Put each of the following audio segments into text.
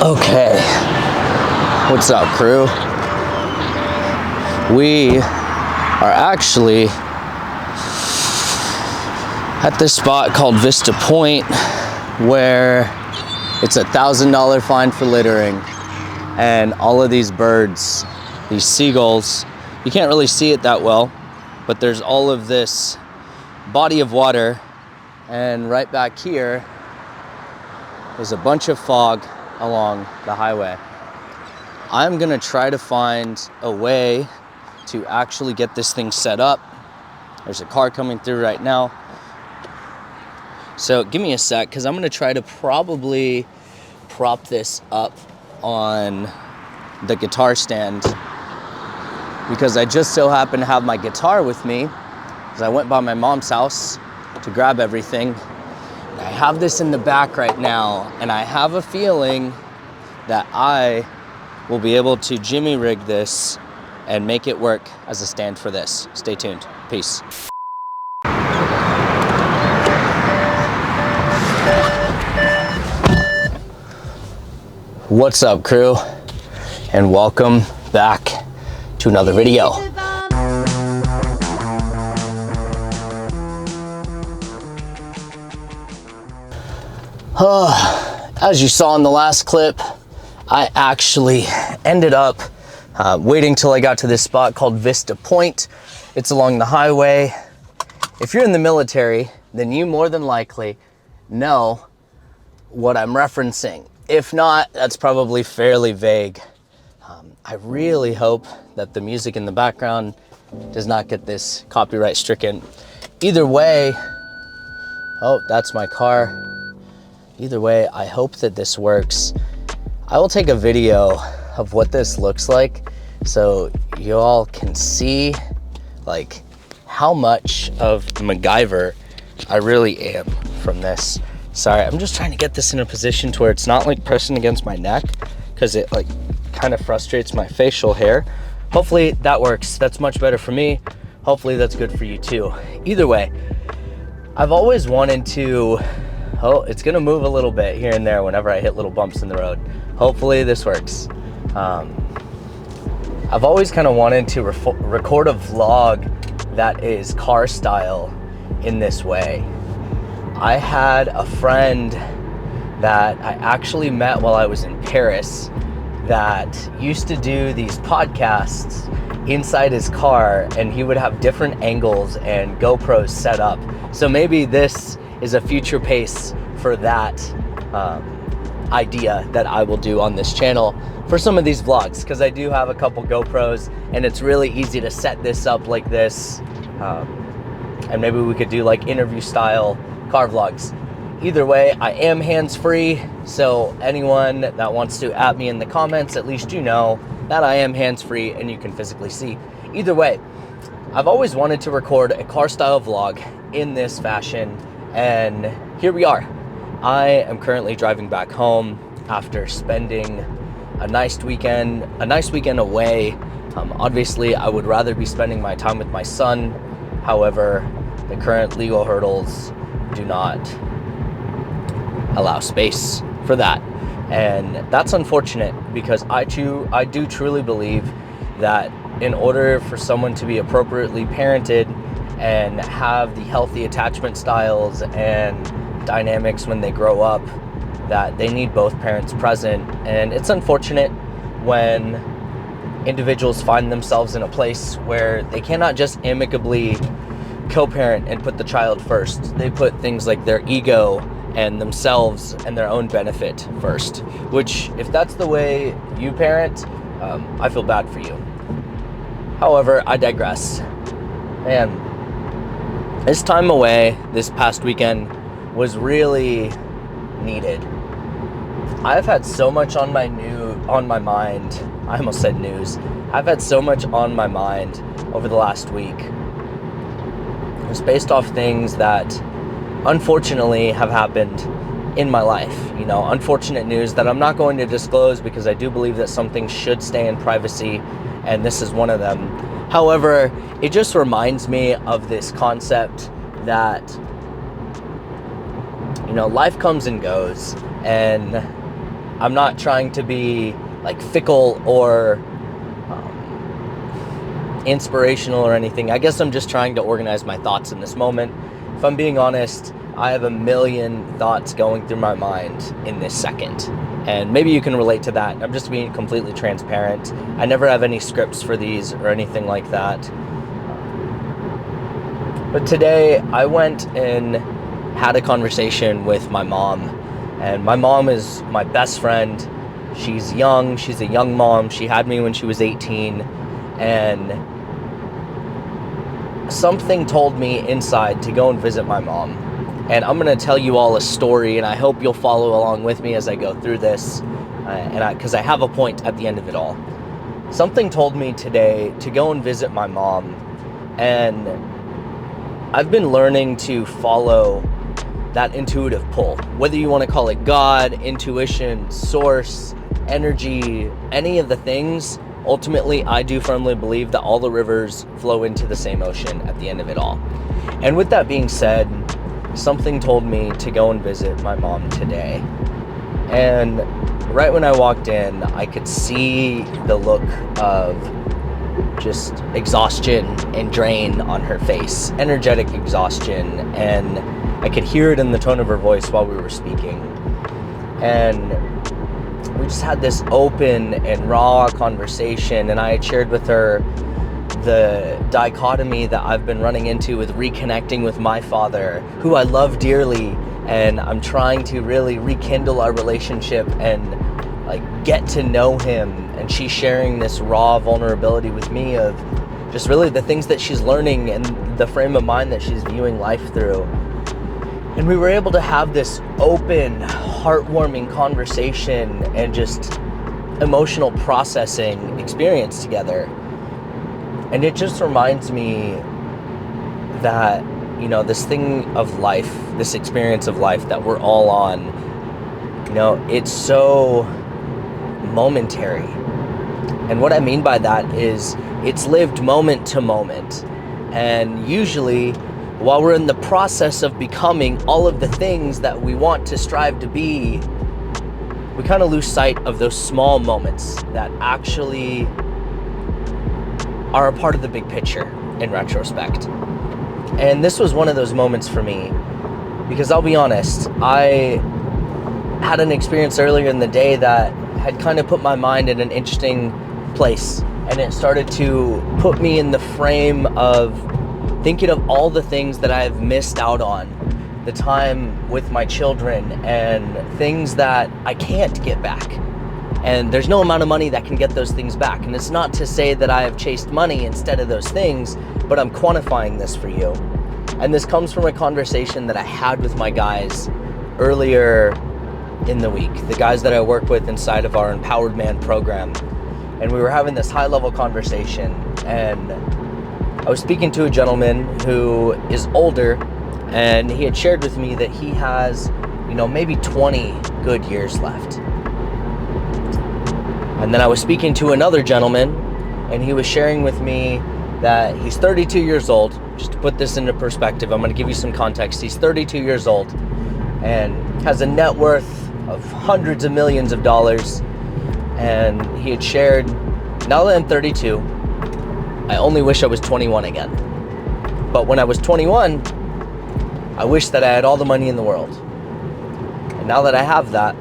Okay, what's up, crew? We are actually at this spot called Vista Point, where it's $1,000 fine for littering, and all of these birds, these seagulls, you can't really see it that well, but there's all of this body of water, and right back here is a bunch of fog along the highway. I'm gonna try to find a way to actually get this thing set up. There's a car coming through right now. So give me a sec, because I'm gonna try to probably prop this up on the guitar stand, because I just so happen to have my guitar with me, because I went by my mom's house to grab everything. I have this in the back right now, and I have a feeling that I will be able to jimmy rig this and make it work as a stand for this. Stay tuned. Peace. What's up, crew? And welcome back to another video. As you saw in the last clip, I actually ended up waiting till I got to this spot called Vista Point. It's along the highway. If you're in the military, then you more than likely know what I'm referencing. If not, that's probably fairly vague. I really hope that the music in the background does not get this copyright stricken. Either way, oh, that's my car. Either way, I hope that this works. I will take a video of what this looks like so you all can see like how much of MacGyver I really am from this. Sorry, I'm just trying to get this in a position to where it's not like pressing against my neck, because it like kind of frustrates my facial hair. Hopefully that works. That's much better for me. Hopefully that's good for you too. Either way, I've always wanted to, oh, it's gonna move a little bit here and there whenever I hit little bumps in the road. Hopefully this works. I've always kind of wanted to record a vlog that is car style in this way. I had a friend that I actually met while I was in Paris that used to do these podcasts inside his car, and he would have different angles and GoPros set up. So maybe this is a future pace for that idea that I will do on this channel for some of these vlogs, because I do have a couple GoPros and it's really easy to set this up like this, and maybe we could do like interview style car vlogs. Either way, I am hands-free, so anyone that wants to at me in the comments, at least you know that I am hands-free and you can physically see. Either way, I've always wanted to record a car style vlog in this fashion, and here we are. I am currently driving back home after spending a nice weekend away. Obviously, I would rather be spending my time with my son. However, the current legal hurdles do not allow space for that. And that's unfortunate, because I do truly believe that in order for someone to be appropriately parented and have the healthy attachment styles and dynamics when they grow up, that they need both parents present. And it's unfortunate when individuals find themselves in a place where they cannot just amicably co-parent and put the child first. They put things like their ego and themselves and their own benefit first, which, if that's the way you parent, I feel bad for you. However, I digress. And this time away this past weekend was really needed. I've had so much on my mind. I almost said news. I've had so much on my mind over the last week. It's based off things that unfortunately have happened in my life. You know, unfortunate news that I'm not going to disclose, because I do believe that some things should stay in privacy, and this is one of them. However, it just reminds me of this concept that, you know, life comes and goes, and I'm not trying to be like fickle or inspirational or anything. I guess I'm just trying to organize my thoughts in this moment. If I'm being honest, I have a million thoughts going through my mind in this second. And maybe you can relate to that. I'm just being completely transparent. I never have any scripts for these or anything like that. But today I went and had a conversation with my mom. And my mom is my best friend. She's young. She's a young mom. She had me when she was 18. And something told me inside to go and visit my mom. And I'm going to tell you all a story, and I hope you'll follow along with me as I go through this, because I have a point at the end of it all. Something told me today to go and visit my mom, and I've been learning to follow that intuitive pull. Whether you want to call it God, intuition, source, energy, any of the things, ultimately I do firmly believe that all the rivers flow into the same ocean at the end of it all. And with that being said, something told me to go and visit my mom today. And right when I walked in, I could see the look of just exhaustion and drain on her face, energetic exhaustion, and I could hear it in the tone of her voice while we were speaking. And we just had this open and raw conversation, and I had shared with her the dichotomy that I've been running into with reconnecting with my father, who I love dearly, and I'm trying to really rekindle our relationship and like get to know him. And she's sharing this raw vulnerability with me of just really the things that she's learning and the frame of mind that she's viewing life through. And we were able to have this open, heartwarming conversation and just emotional processing experience together. And it just reminds me that, you know, this thing of life, this experience of life that we're all on, you know, it's so momentary. And what I mean by that is it's lived moment to moment. And usually, while we're in the process of becoming all of the things that we want to strive to be, we kind of lose sight of those small moments that actually are a part of the big picture in retrospect. And this was one of those moments for me, because I'll be honest, I had an experience earlier in the day that had kind of put my mind in an interesting place, and it started to put me in the frame of thinking of all the things that I've missed out on, the time with my children and things that I can't get back. And there's no amount of money that can get those things back. And it's not to say that I have chased money instead of those things, but I'm quantifying this for you. And this comes from a conversation that I had with my guys earlier in the week, the guys that I work with inside of our Empowered Man program. And we were having this high-level conversation, and I was speaking to a gentleman who is older, and he had shared with me that he has, you know, maybe 20 good years left. And then I was speaking to another gentleman, and he was sharing with me that he's 32 years old. Just to put this into perspective, I'm going to give you some context. He's 32 years old and has a net worth of hundreds of millions of dollars. And he had shared, now that I'm 32, I only wish I was 21 again. But when I was 21, I wish that I had all the money in the world. And now that I have that,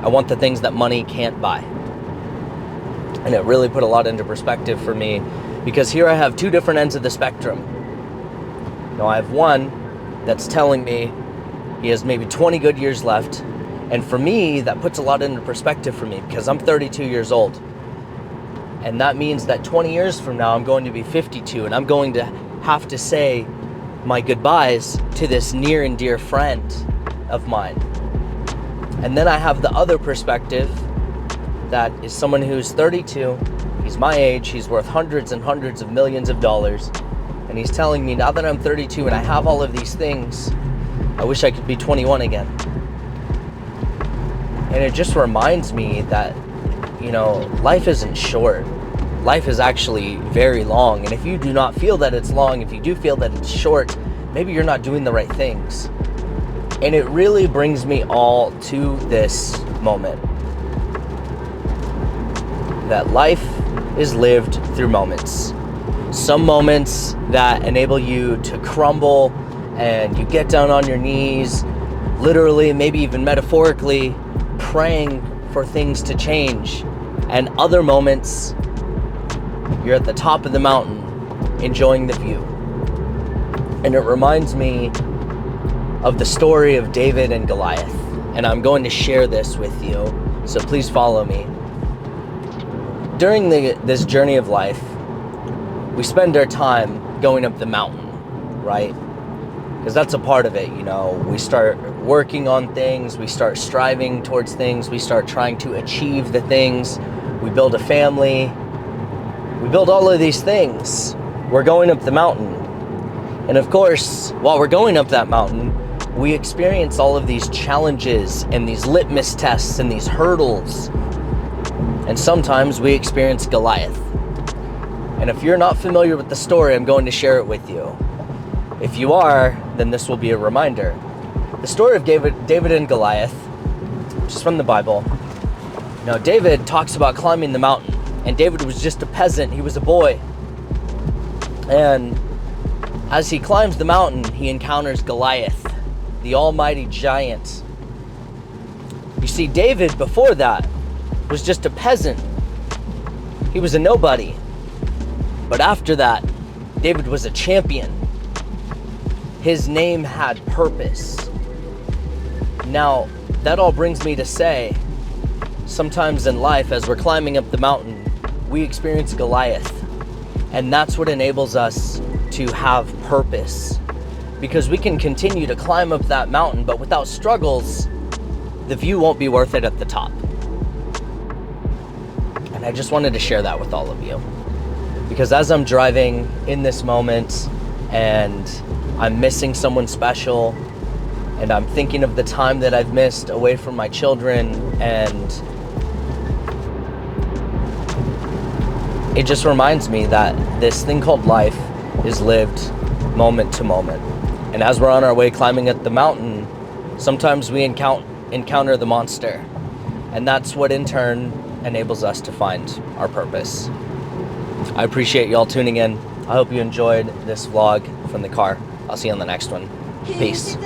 I want the things that money can't buy. And it really put a lot into perspective for me, because here I have two different ends of the spectrum. Now I have one that's telling me he has maybe 20 good years left. And for me, that puts a lot into perspective for me, because I'm 32 years old. And that means that 20 years from now, I'm going to be 52, and I'm going to have to say my goodbyes to this near and dear friend of mine. And then I have the other perspective that is someone who's 32, he's my age, he's worth hundreds and hundreds of millions of dollars, and he's telling me now that I'm 32 and I have all of these things, I wish I could be 21 again. And it just reminds me that, you know, life isn't short. Life is actually very long, and if you do not feel that it's long, if you do feel that it's short, maybe you're not doing the right things. And it really brings me all to this moment. that life is lived through moments. Some moments that enable you to crumble and you get down on your knees, literally, maybe even metaphorically, praying for things to change. And other moments, you're at the top of the mountain, enjoying the view. And it reminds me of the story of David and Goliath. And I'm going to share this with you, so please follow me. During this journey of life, we spend our time going up the mountain, right? Because that's a part of it, you know. We start working on things, we start striving towards things, we start trying to achieve the things, we build a family, we build all of these things. We're going up the mountain. And of course, while we're going up that mountain, we experience all of these challenges and these litmus tests and these hurdles. And sometimes we experience Goliath. And if you're not familiar with the story, I'm going to share it with you. If you are, then this will be a reminder. The story of David and Goliath, which is from the Bible. Now, David talks about climbing the mountain, and David was just a peasant. He was a boy. And as he climbs the mountain, he encounters Goliath, the almighty giant. You see, David, before that, was just a peasant. He was a nobody. But after that, David was a champion. His name had purpose. Now, that all brings me to say, sometimes in life, as we're climbing up the mountain, we experience Goliath. And that's what enables us to have purpose. Because we can continue to climb up that mountain, but without struggles, the view won't be worth it at the top. And I just wanted to share that with all of you. Because as I'm driving in this moment and I'm missing someone special and I'm thinking of the time that I've missed away from my children, and it just reminds me that this thing called life is lived moment to moment. And as we're on our way climbing up the mountain, sometimes we encounter the monster. And that's what in turn enables us to find our purpose. I appreciate y'all tuning in. I hope you enjoyed this vlog from the car. I'll see you on the next one. Peace.